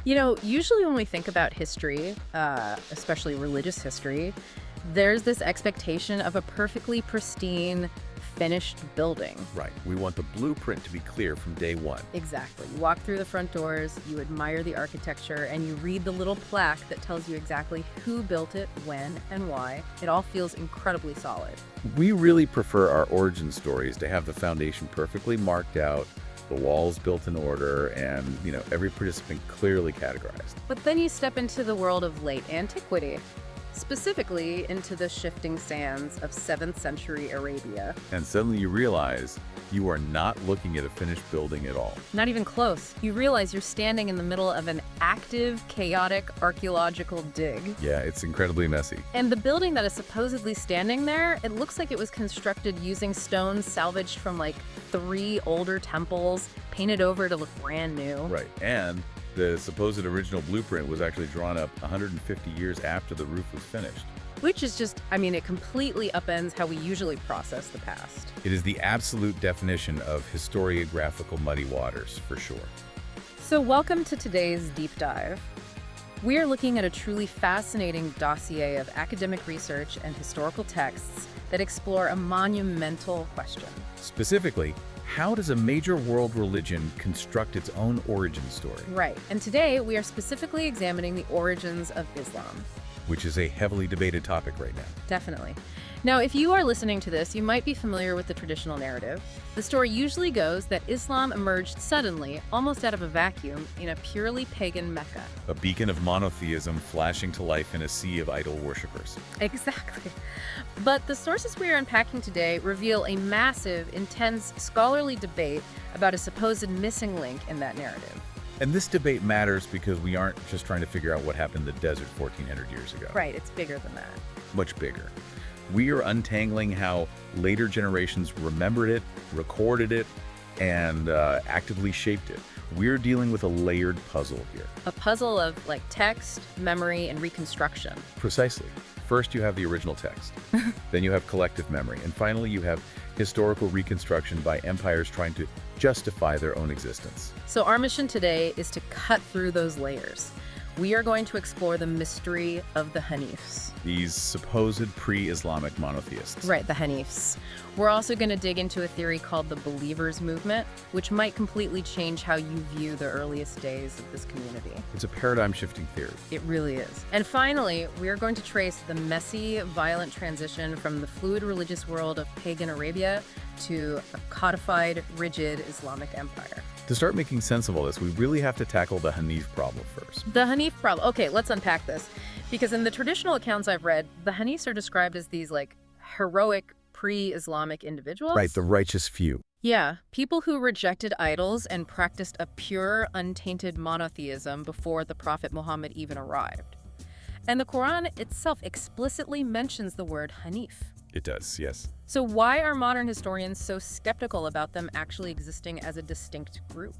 Usually when we think about history, especially religious history, there's this expectation of a perfectly pristine, finished building. Right. We want the blueprint to be clear from day one. Exactly. You walk through the front doors, you admire the architecture, and you read the little plaque that tells you exactly who built it, when, and why. It all feels incredibly solid. We really prefer our origin stories to have the foundation perfectly marked out, the walls built in order, and, every participant clearly categorized. But then you step into the world of late antiquity, specifically into the shifting sands of 7th century Arabia. And suddenly you realize you are not looking at a finished building at all. Not even close. You realize you're standing in the middle of an active, chaotic archaeological dig. Yeah, it's incredibly messy. And the building that is supposedly standing there, it looks like it was constructed using stones salvaged from like 3 older temples, painted over to look brand new. Right, and the supposed original blueprint was actually drawn up 150 years after the roof was finished. Which is just, it completely upends how we usually process the past. It is the absolute definition of historiographical muddy waters, for sure. So welcome to today's deep dive. We are looking at a truly fascinating dossier of academic research and historical texts that explore a monumental question. Specifically, how does a major world religion construct its own origin story? Right, and today we are specifically examining the origins of Islam. Which is a heavily debated topic right now. Definitely. Now, if you are listening to this, you might be familiar with the traditional narrative. The story usually goes that Islam emerged suddenly, almost out of a vacuum, in a purely pagan Mecca. A beacon of monotheism flashing to life in a sea of idol worshippers. Exactly. But the sources we are unpacking today reveal a massive, intense, scholarly debate about a supposed missing link in that narrative. And this debate matters because we aren't just trying to figure out what happened in the desert 1,400 years ago. Right, it's bigger than that. Much bigger. We are untangling how later generations remembered it, recorded it, and actively shaped it. We're dealing with a layered puzzle here. A puzzle of text, memory, and reconstruction. Precisely. First, you have the original text. Then you have collective memory. And finally, you have historical reconstruction by empires trying to justify their own existence. So our mission today is to cut through those layers. We are going to explore the mystery of the Hanifs. These supposed pre-Islamic monotheists. Right, the Hanifs. We're also going to dig into a theory called the Believers Movement, which might completely change how you view the earliest days of this community. It's a paradigm-shifting theory. It really is. And finally, we are going to trace the messy, violent transition from the fluid religious world of pagan Arabia to a codified, rigid Islamic empire. To start making sense of all this, we really have to tackle the Hanif problem first. The Hanif problem. Okay, let's unpack this. Because in the traditional accounts I've read, the Hanifs are described as these heroic pre-Islamic individuals. Right, the righteous few. Yeah, people who rejected idols and practiced a pure, untainted monotheism before the Prophet Muhammad even arrived. And the Quran itself explicitly mentions the word Hanif. It does, yes. So why are modern historians so skeptical about them actually existing as a distinct group?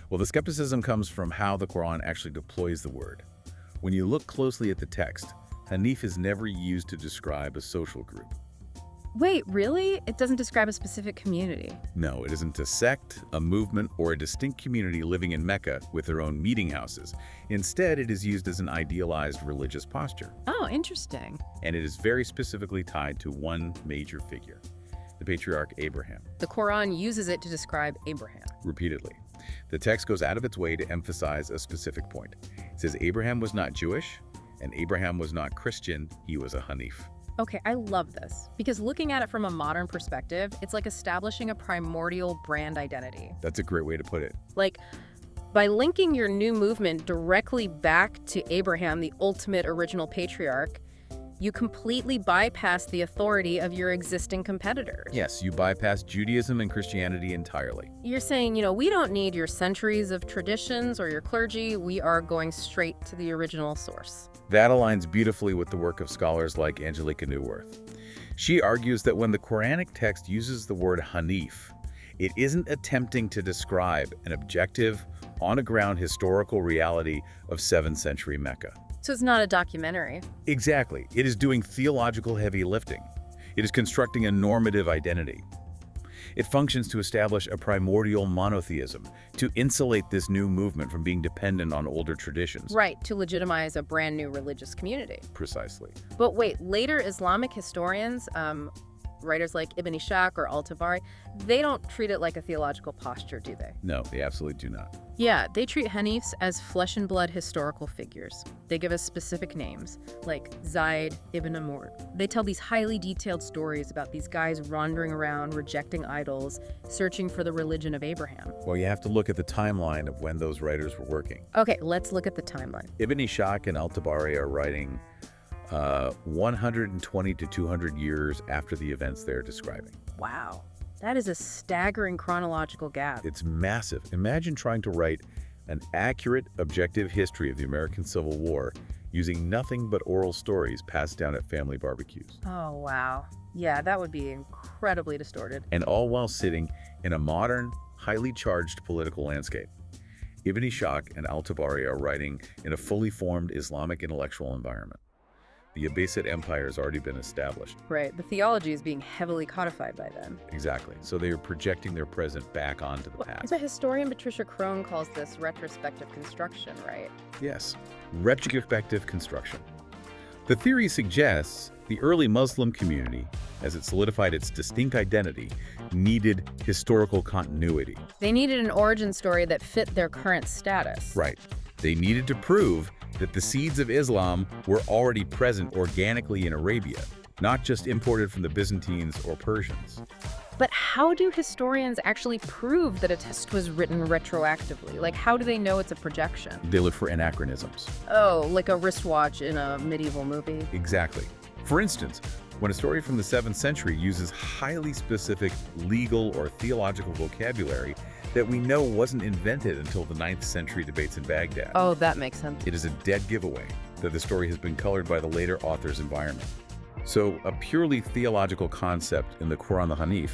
Well, the skepticism comes from how the Quran actually deploys the word. When you look closely at the text, Hanif is never used to describe a social group. Wait, really? It doesn't describe a specific community? No, it isn't a sect, a movement, or a distinct community living in Mecca with their own meeting houses. Instead, it is used as an idealized religious posture. Oh, interesting. And it is very specifically tied to one major figure, the patriarch Abraham. The Quran uses it to describe Abraham. Repeatedly. The text goes out of its way to emphasize a specific point. It says Abraham was not Jewish, and Abraham was not Christian, he was a Hanif. Okay, I love this, because looking at it from a modern perspective, it's like establishing a primordial brand identity. That's a great way to put it. By linking your new movement directly back to Abraham, the ultimate original patriarch, you completely bypass the authority of your existing competitors. Yes, you bypass Judaism and Christianity entirely. You're saying, we don't need your centuries of traditions or your clergy. We are going straight to the original source. That aligns beautifully with the work of scholars like Angelica Neuwirth. She argues that when the Quranic text uses the word Hanif, it isn't attempting to describe an objective, on-the-ground historical reality of 7th century Mecca. So it's not a documentary. Exactly. It is doing theological heavy lifting. It is constructing a normative identity. It functions to establish a primordial monotheism, to insulate this new movement from being dependent on older traditions. Right, to legitimize a brand new religious community. Precisely. But wait, later Islamic historians, writers like Ibn Ishaq or Al-Tabari, they don't treat it like a theological posture, do they? No, they absolutely do not. Yeah, they treat Hanifs as flesh and blood historical figures. They give us specific names, like Zayd ibn Amr. They tell these highly detailed stories about these guys wandering around, rejecting idols, searching for the religion of Abraham. Well, you have to look at the timeline of when those writers were working. Okay, let's look at the timeline. Ibn Ishaq and Al-Tabari are writing 120 to 200 years after the events they're describing. Wow, that is a staggering chronological gap. It's massive. Imagine trying to write an accurate, objective history of the American Civil War using nothing but oral stories passed down at family barbecues. Oh, wow. Yeah, that would be incredibly distorted. And all while sitting in a modern, highly charged political landscape. Ibn Ishaq and Al-Tabari are writing in a fully formed Islamic intellectual environment. The Abbasid Empire has already been established. Right, the theology is being heavily codified by then. Exactly. So they are projecting their present back onto the past. The historian Patricia Crone calls this retrospective construction, right? Yes, retrospective construction. The theory suggests the early Muslim community, as it solidified its distinct identity, needed historical continuity. They needed an origin story that fit their current status. Right. They needed to prove that the seeds of Islam were already present organically in Arabia, not just imported from the Byzantines or Persians. But how do historians actually prove that a text was written retroactively? Like, how do they know it's a projection? They look for anachronisms. Oh, like a wristwatch in a medieval movie? Exactly. For instance, when a story from the 7th century uses highly specific legal or theological vocabulary that we know wasn't invented until the 9th century debates in Baghdad. Oh, that makes sense. It is a dead giveaway that the story has been colored by the later author's environment. So a purely theological concept in the Quran, the Hanif,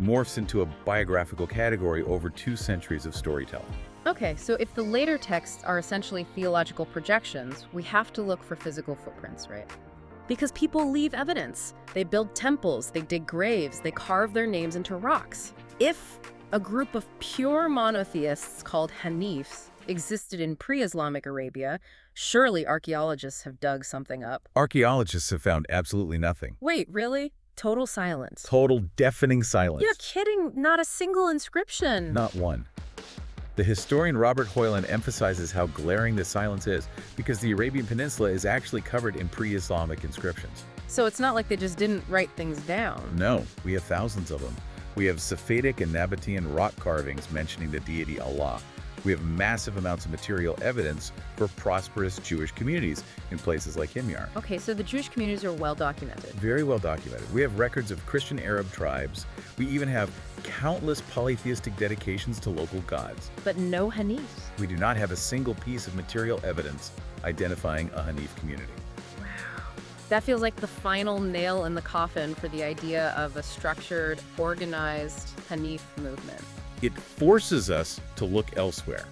morphs into a biographical category over 2 centuries of storytelling. Okay, so if the later texts are essentially theological projections, we have to look for physical footprints, right? Because people leave evidence. They build temples, they dig graves, they carve their names into rocks. If a group of pure monotheists called Hanifs existed in pre-Islamic Arabia, surely archaeologists have dug something up. Archaeologists have found absolutely nothing. Wait, really? Total silence. Total deafening silence. You're kidding, not a single inscription. Not one. The historian Robert Hoyland emphasizes how glaring this silence is because the Arabian Peninsula is actually covered in pre-Islamic inscriptions. So it's not like they just didn't write things down. No, we have thousands of them. We have Sapphitic and Nabatean rock carvings mentioning the deity Allah. We have massive amounts of material evidence for prosperous Jewish communities in places like Himyar. Okay, so the Jewish communities are well documented. Very well documented. We have records of Christian Arab tribes. We even have countless polytheistic dedications to local gods. But no Hanifs. We do not have a single piece of material evidence identifying a Hanif community. That feels like the final nail in the coffin for the idea of a structured, organized Hanif movement. It forces us to look elsewhere,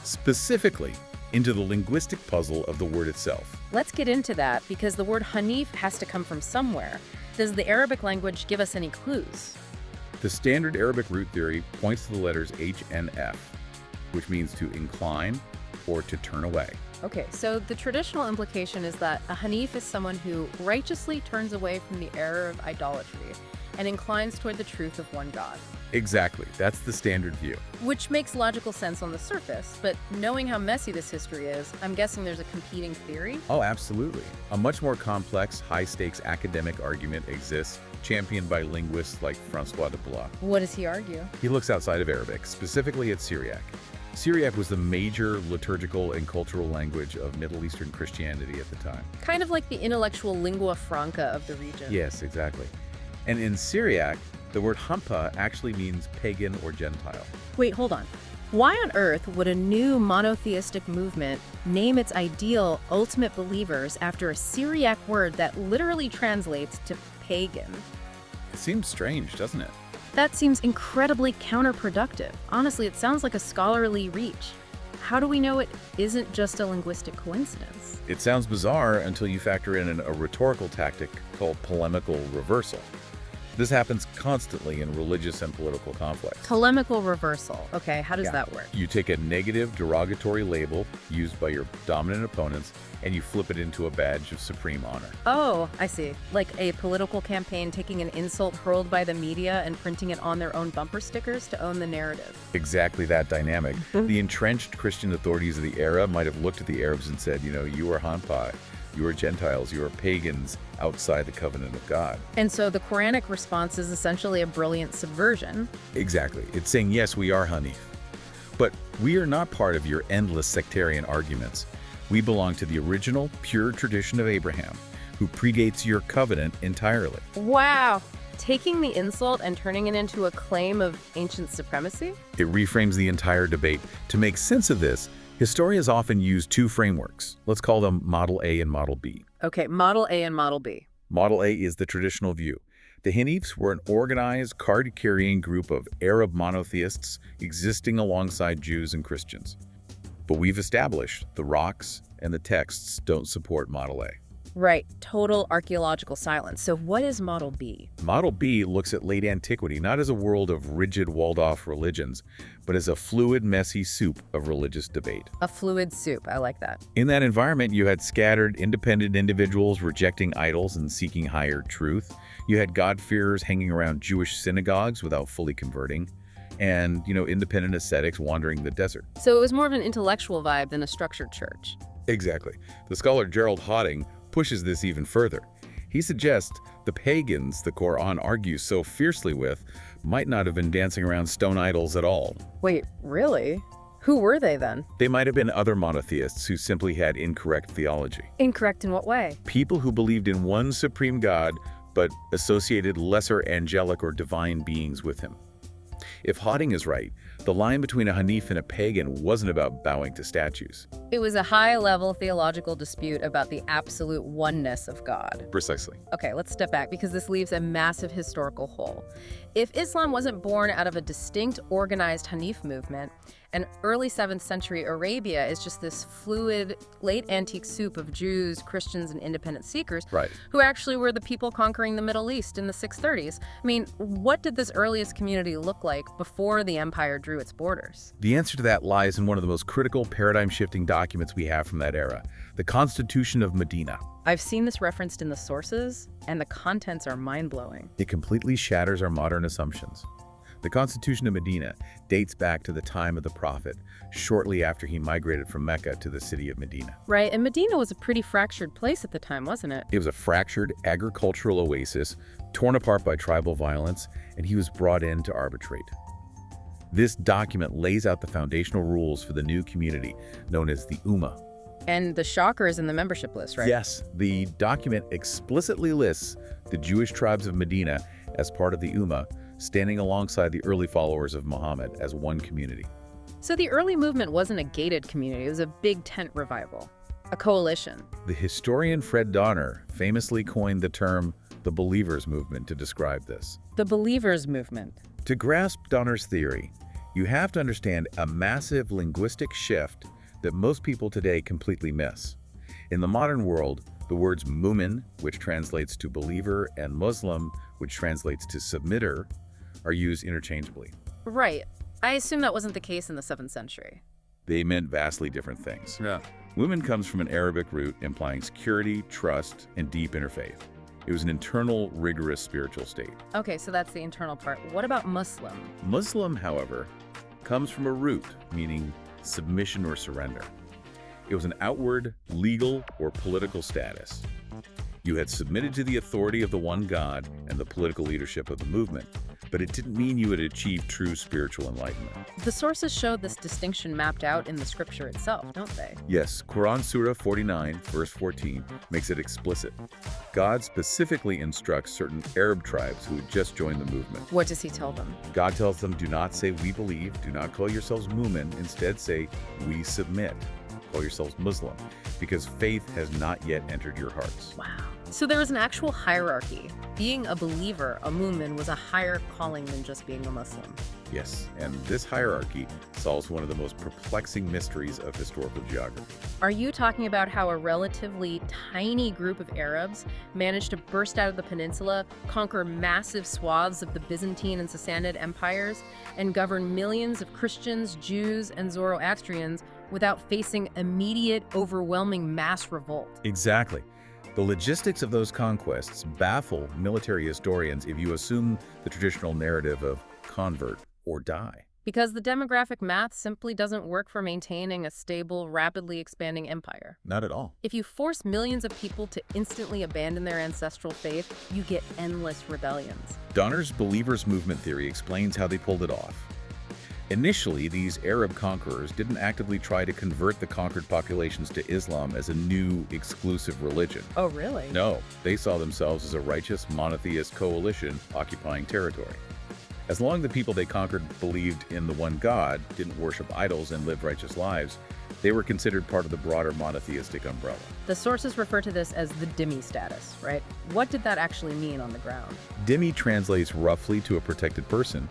specifically into the linguistic puzzle of the word itself. Let's get into that because the word Hanif has to come from somewhere. Does the Arabic language give us any clues? The standard Arabic root theory points to the letters H and F, which means to incline or to turn away. Okay, so the traditional implication is that a Hanif is someone who righteously turns away from the error of idolatry and inclines toward the truth of one God. Exactly, that's the standard view. Which makes logical sense on the surface, but knowing how messy this history is, I'm guessing there's a competing theory? Oh, absolutely. A much more complex, high-stakes academic argument exists, championed by linguists like Francois de Blois. What does he argue? He looks outside of Arabic, specifically at Syriac. Syriac was the major liturgical and cultural language of Middle Eastern Christianity at the time. Kind of like the intellectual lingua franca of the region. Yes, exactly. And in Syriac, the word hampa actually means pagan or Gentile. Wait, hold on. Why on earth would a new monotheistic movement name its ideal ultimate believers after a Syriac word that literally translates to pagan? It seems strange, doesn't it? That seems incredibly counterproductive. Honestly, it sounds like a scholarly reach. How do we know it isn't just a linguistic coincidence? It sounds bizarre until you factor in a rhetorical tactic called polemical reversal. This happens constantly in religious and political conflicts. Polemical reversal. Okay, how does that work? You take a negative, derogatory label used by your dominant opponents, and you flip it into a badge of supreme honor. Oh, I see. Like a political campaign taking an insult hurled by the media and printing it on their own bumper stickers to own the narrative. Exactly that dynamic. The entrenched Christian authorities of the era might have looked at the Arabs and said, you are Hanpai, you are Gentiles, you are pagans outside the covenant of God. And so the Quranic response is essentially a brilliant subversion. Exactly. It's saying, yes, we are Hanif. But we are not part of your endless sectarian arguments. We belong to the original, pure tradition of Abraham, who predates your covenant entirely. Wow. Taking the insult and turning it into a claim of ancient supremacy? It reframes the entire debate. To make sense of this, historians often use two frameworks. Let's call them Model A and Model B. Okay, Model A and Model B. Model A is the traditional view. The Hanifs were an organized, card-carrying group of Arab monotheists existing alongside Jews and Christians. But we've established the rocks and the texts don't support Model A. Right, total archaeological silence. So what is Model B? Model B looks at late antiquity not as a world of rigid, walled-off religions, but as a fluid, messy soup of religious debate. A fluid soup, I like that. In that environment, you had scattered, independent individuals rejecting idols and seeking higher truth. You had God-fearers hanging around Jewish synagogues without fully converting. And, independent ascetics wandering the desert. So it was more of an intellectual vibe than a structured church. Exactly. The scholar Gerald Hotting pushes this even further. He suggests the pagans the Quran argues so fiercely with might not have been dancing around stone idols at all. Wait, really? Who were they then? They might have been other monotheists who simply had incorrect theology. Incorrect in what way? People who believed in one supreme God but associated lesser angelic or divine beings with him. If Hotting is right, the line between a Hanif and a pagan wasn't about bowing to statues. It was a high-level theological dispute about the absolute oneness of God. Precisely. Okay, let's step back because this leaves a massive historical hole. If Islam wasn't born out of a distinct, organized Hanif movement, and early 7th century Arabia is just this fluid, late antique soup of Jews, Christians, and independent seekers who actually were the people conquering the Middle East in the 630s. I mean, what did this earliest community look like before the empire drew its borders? The answer to that lies in one of the most critical paradigm-shifting documents we have from that era, the Constitution of Medina. I've seen this referenced in the sources, and the contents are mind-blowing. It completely shatters our modern assumptions. The Constitution of Medina dates back to the time of the Prophet, shortly after he migrated from Mecca to the city of Medina. Right, and Medina was a pretty fractured place at the time, wasn't it? It was a fractured agricultural oasis, torn apart by tribal violence, and he was brought in to arbitrate. This document lays out the foundational rules for the new community, known as the Ummah. And the shocker is in the membership list, right? Yes, the document explicitly lists the Jewish tribes of Medina as part of the Ummah, standing alongside the early followers of Muhammad as one community. So the early movement wasn't a gated community, it was a big tent revival, a coalition. The historian Fred Donner famously coined the term the Believers Movement to describe this. The Believers Movement. To grasp Donner's theory, you have to understand a massive linguistic shift that most people today completely miss. In the modern world, the words mu'min, which translates to believer, and Muslim, which translates to submitter, are used interchangeably. Right. I assume that wasn't the case in the 7th century. They meant vastly different things. Mu'min comes from an Arabic root implying security, trust, and deep interfaith. It was an internal, rigorous spiritual state. Okay, so that's the internal part. What about Muslim? Muslim, however, comes from a root meaning submission or surrender. It was an outward, legal, or political status. You had submitted to the authority of the one God and the political leadership of the movement, but it didn't mean you had achieved true spiritual enlightenment. The sources show this distinction mapped out in the scripture itself, don't they? Yes, Quran Surah 49, verse 14, makes it explicit. God specifically instructs certain Arab tribes who had just joined the movement. What does he tell them? God tells them, do not say we believe, do not call yourselves mu'min, instead say we submit. Call yourselves Muslim, because faith has not yet entered your hearts. Wow. So there was an actual hierarchy. Being a believer, a mu'min, was a higher calling than just being a Muslim. Yes, and this hierarchy solves one of the most perplexing mysteries of historical geography. Are you talking about how a relatively tiny group of Arabs managed to burst out of the peninsula, conquer massive swaths of the Byzantine and Sassanid empires, and govern millions of Christians, Jews, and Zoroastrians without facing immediate, overwhelming mass revolt? Exactly. The logistics of those conquests baffle military historians if you assume the traditional narrative of convert or die. Because the demographic math simply doesn't work for maintaining a stable, rapidly expanding empire. Not at all. If you force millions of people to instantly abandon their ancestral faith, you get endless rebellions. Donner's Believers Movement theory explains how they pulled it off. Initially, these Arab conquerors didn't actively try to convert the conquered populations to Islam as a new, exclusive religion. Oh, really? No, they saw themselves as a righteous, monotheist coalition occupying territory. As long as the people they conquered believed in the one God, didn't worship idols, and lived righteous lives, they were considered part of the broader monotheistic umbrella. The sources refer to this as the dhimmi status, right? What did that actually mean on the ground? Dhimmi translates roughly to a protected person.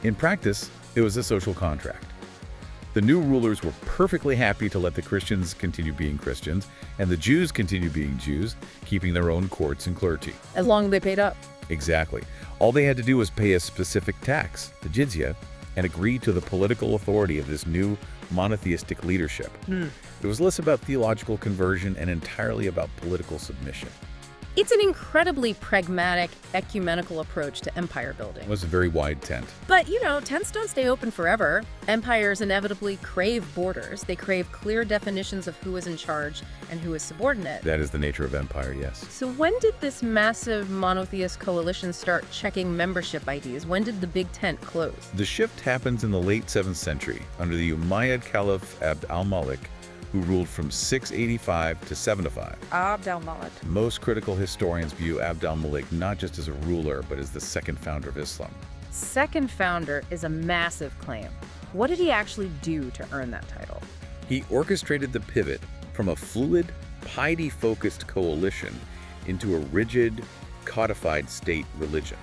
In practice, it was a social contract. The new rulers were perfectly happy to let the Christians continue being Christians and the Jews continue being Jews, keeping their own courts and clergy. As long as they paid up. Exactly. All they had to do was pay a specific tax, the jizya, and agree to the political authority of this new monotheistic leadership. It was less about theological conversion and entirely about political submission. It's an incredibly pragmatic, ecumenical approach to empire building. It was a very wide tent. But, tents don't stay open forever. Empires inevitably crave borders. They crave clear definitions of who is in charge and who is subordinate. That is the nature of empire, yes. So when did this massive monotheist coalition start checking membership IDs? When did the big tent close? The shift happens in the late 7th century under the Umayyad Caliph Abd al-Malik, who ruled from 685 to 705. Abd al-Malik. Most critical historians view Abd al-Malik not just as a ruler, but as the second founder of Islam. Second founder is a massive claim. What did he actually do to earn that title? He orchestrated the pivot from a fluid, piety-focused coalition into a rigid, codified state religion.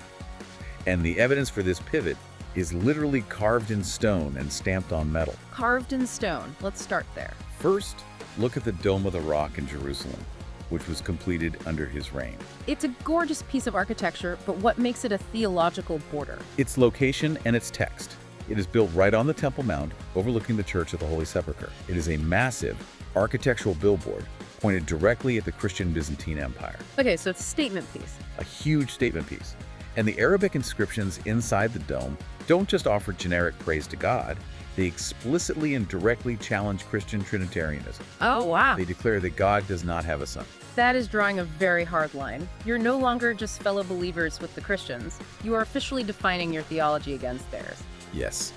And the evidence for this pivot is literally carved in stone and stamped on metal. Carved in stone. Let's start there. First, look at the Dome of the Rock in Jerusalem, which was completed under his reign. It's a gorgeous piece of architecture, but what makes it a theological border? Its location and its text. It is built right on the Temple Mount, overlooking the Church of the Holy Sepulchre. It is a massive architectural billboard pointed directly at the Christian Byzantine Empire. Okay, so it's a statement piece. A huge statement piece. And the Arabic inscriptions inside the dome don't just offer generic praise to God, they explicitly and directly challenge Christian Trinitarianism. Oh, wow. They declare that God does not have a son. That is drawing a very hard line. You're no longer just fellow believers with the Christians. You are officially defining your theology against theirs. Yes.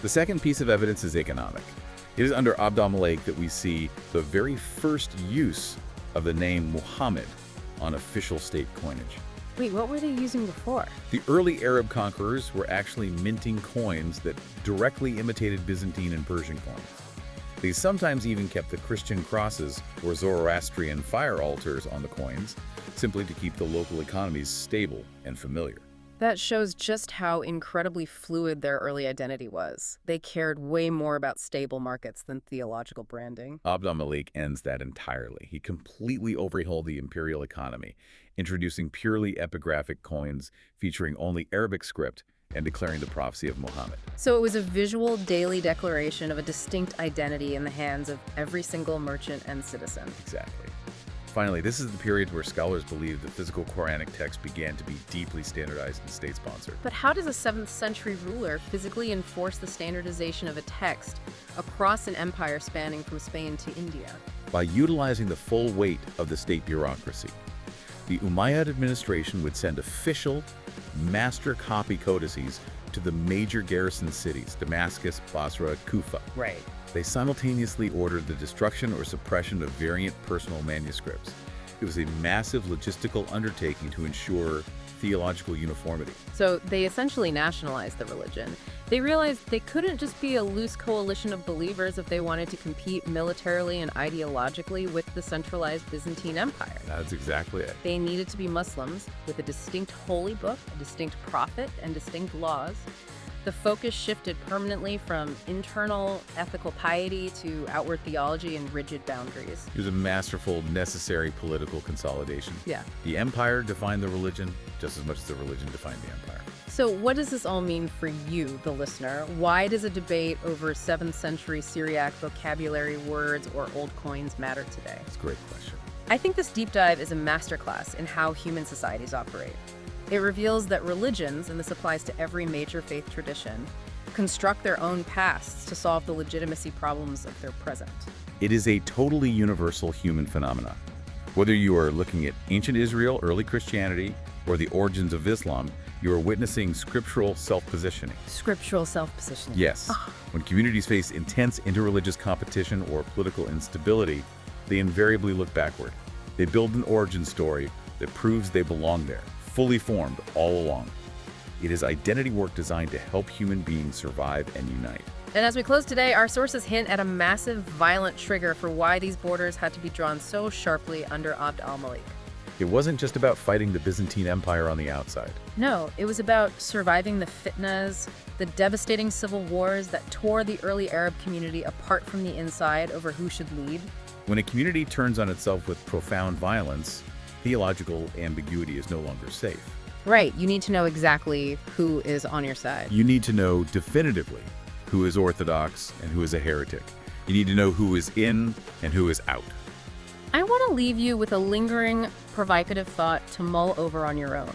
The second piece of evidence is economic. It is under Abd al-Malik that we see the very first use of the name Muhammad on official state coinage. Wait, what were they using before? The early Arab conquerors were actually minting coins that directly imitated Byzantine and Persian coins. They sometimes even kept the Christian crosses or Zoroastrian fire altars on the coins, simply to keep the local economies stable and familiar. That shows just how incredibly fluid their early identity was. They cared way more about stable markets than theological branding. Abd al-Malik ends that entirely. He completely overhauled the imperial economy, introducing purely epigraphic coins featuring only Arabic script and declaring the prophecy of Muhammad. So it was a visual daily declaration of a distinct identity in the hands of every single merchant and citizen. Exactly. Finally, this is the period where scholars believe the physical Quranic text began to be deeply standardized and state-sponsored. But how does a 7th century ruler physically enforce the standardization of a text across an empire spanning from Spain to India? By utilizing the full weight of the state bureaucracy. The Umayyad administration would send official, master copy codices to the major garrison cities, Damascus, Basra, Kufa. Right. They simultaneously ordered the destruction or suppression of variant personal manuscripts. It was a massive logistical undertaking to ensure theological uniformity. So they essentially nationalized the religion. They realized they couldn't just be a loose coalition of believers if they wanted to compete militarily and ideologically with the centralized Byzantine Empire. That's exactly it. They needed to be Muslims with a distinct holy book, a distinct prophet, and distinct laws. The focus shifted permanently from internal ethical piety to outward theology and rigid boundaries. It was a masterful, necessary political consolidation. Yeah. The empire defined the religion just as much as the religion defined the empire. So what does this all mean for you, the listener? Why does a debate over 7th century Syriac vocabulary words or old coins matter today? It's a great question. I think this deep dive is a masterclass in how human societies operate. It reveals that religions, and this applies to every major faith tradition, construct their own pasts to solve the legitimacy problems of their present. It is a totally universal human phenomenon. Whether you are looking at ancient Israel, early Christianity, or the origins of Islam, you are witnessing scriptural self-positioning. Scriptural self-positioning. Yes. When communities face intense interreligious competition or political instability, they invariably look backward. They build an origin story that proves they belong there, fully formed all along. It is identity work designed to help human beings survive and unite. And as we close today, our sources hint at a massive, violent trigger for why these borders had to be drawn so sharply under Abd al-Malik. It wasn't just about fighting the Byzantine Empire on the outside. No, it was about surviving the fitnas, the devastating civil wars that tore the early Arab community apart from the inside over who should lead. When a community turns on itself with profound violence, theological ambiguity is no longer safe. Right, you need to know exactly who is on your side. You need to know definitively who is orthodox and who is a heretic. You need to know who is in and who is out. I want to leave you with a lingering, provocative thought to mull over on your own.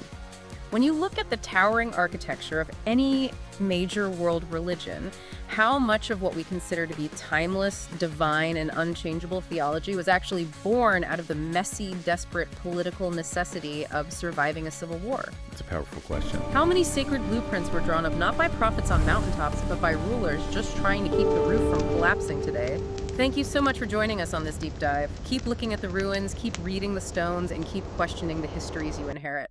When you look at the towering architecture of any major world religion, how much of what we consider to be timeless, divine, and unchangeable theology was actually born out of the messy, desperate political necessity of surviving a civil war? It's a powerful question. How many sacred blueprints were drawn up not by prophets on mountaintops, but by rulers just trying to keep the roof from collapsing today? Thank you so much for joining us on this deep dive. Keep looking at the ruins, keep reading the stones, and keep questioning the histories you inherit.